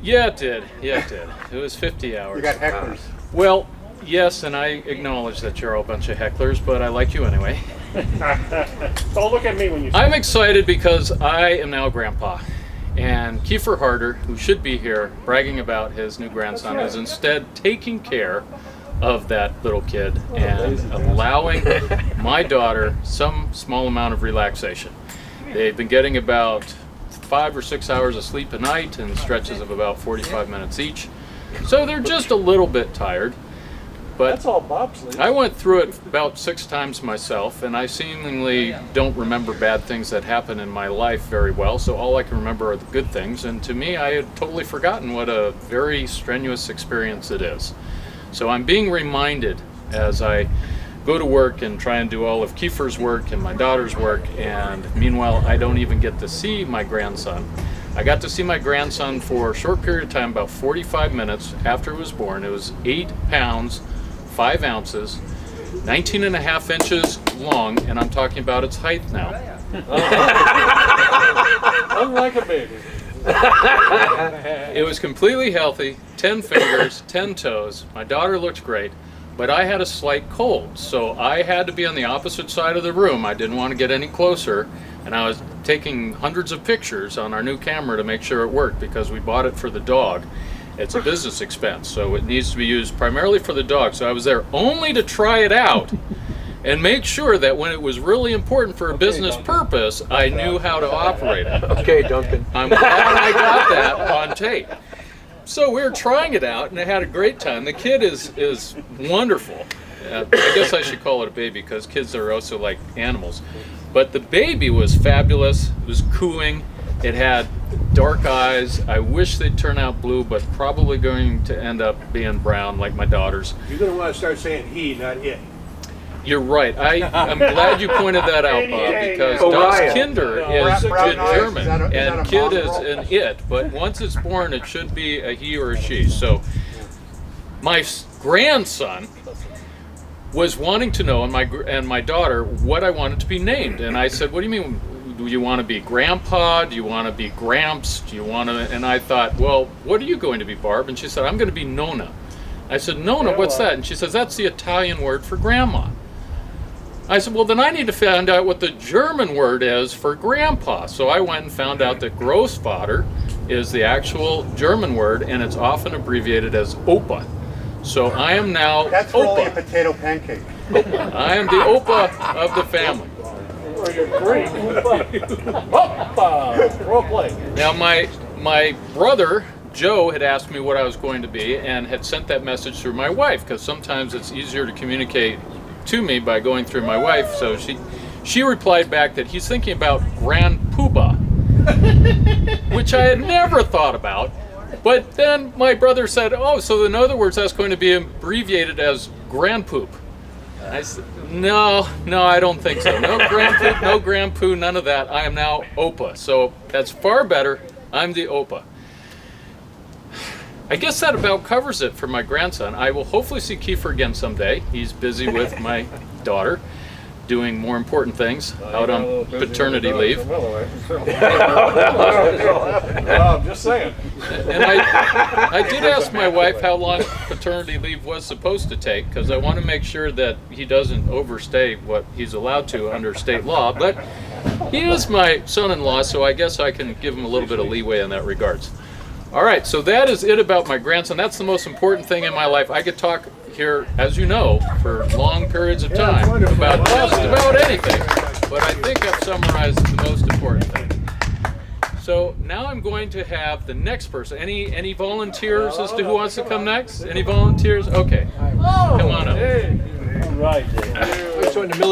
Yeah, it did. Yeah, it did. It was 50 hours. You got hecklers. Well, yes, and I acknowledge that you're all a bunch of hecklers, but I like you anyway. Don't look at me when you say I'm excited because I am now a grandpa. And Kiefer Harder, who should be here bragging about his new grandson, is instead taking care of that little kid and allowing my daughter some small amount of relaxation. They've been getting about 5 or 6 hours of sleep a night in stretches of about 45 minutes each. So they're just a little bit tired. But that's all Bob sleeps. I went through it about 6 times myself, and I seemingly don't remember bad things that happen in my life very well, so all I can remember are the good things, and to me, I had totally forgotten what a very strenuous experience it is. So I'm being reminded as I go to work and try and do all of Kiefer's work and my daughter's work, and meanwhile, I don't even get to see my grandson. I got to see my grandson for a short period of time, about 45 minutes after he was born. It was 8 pounds, 5 ounces, 19 and a half inches long, and I'm talking about its height now. Unlike a baby. It was completely healthy, 10 fingers, 10 toes. My daughter looked great, but I had a slight cold, so I had to be on the opposite side of the room. I didn't want to get any closer, and I was taking hundreds of pictures on our new camera to make sure it worked because we bought it for the dog. It's a business expense, so it needs to be used primarily for the dog. So I was there only to try it out and make sure that when it was really important for a business purpose, I knew how to operate it. Okay, Duncan. I'm glad I got that on tape. So we were trying it out, and I had a great time. The kid is wonderful. I guess I should call it a baby because kids are also like animals. But the baby was fabulous. It was cooing. It had dark eyes. I wish they'd turn out blue, but probably going to end up being brown like my daughter's. You're going to want to start saying he, not it. You're right. I'm glad you pointed that out, Bob, because Das Kinder is good German, and kid is an it, but once it's born, it should be a he or a she. So my grandson was wanting to know, and my daughter, what I wanted to be named. And I said, what do you mean? Do you want to be Grandpa? Do you want to be Gramps? Do you want to? And I thought, well, what are you going to be, Barb? And she said, I'm going to be Nona. I said, Nona, what's that? And she says, that's the Italian word for grandma. I said, well, then I need to find out what the German word is for grandpa. So I went and found out that Großvater is the actual German word, and it's often abbreviated as Opa. So I am now That's Opa. really a potato pancake. I am the Opa of the family. Or you're great. Hoppa! Role play. Now my brother Joe had asked me what I was going to be and had sent that message through my wife, because sometimes it's easier to communicate to me by going through my wife. So she replied back that he's thinking about Grand Poobah, which I had never thought about. But then my brother said, oh, so in other words, that's going to be abbreviated as Grand Poop. I said, no, I don't think so. No Grand Poop, no Grand Poo, none of that. I am now Opa. So that's far better. I'm the Opa. I guess that about covers it for my grandson. I will hopefully see Kiefer again someday. He's busy with my daughter, doing more important things out on paternity leave. I'm just saying. And I did ask my wife how long paternity leave was supposed to take, because I want to make sure that he doesn't overstay what he's allowed to under state law. But he is my son-in-law, so I guess I can give him a little bit of leeway in that regards. All right, so that is it about my grandson. That's the most important thing in my life. I could talk here, as you know, for long periods of time about just about anything, but I think I've summarized the most important thing. So now I'm going to have the next person. Any volunteers as to who wants to come next? Any volunteers? Okay, come on up. All right.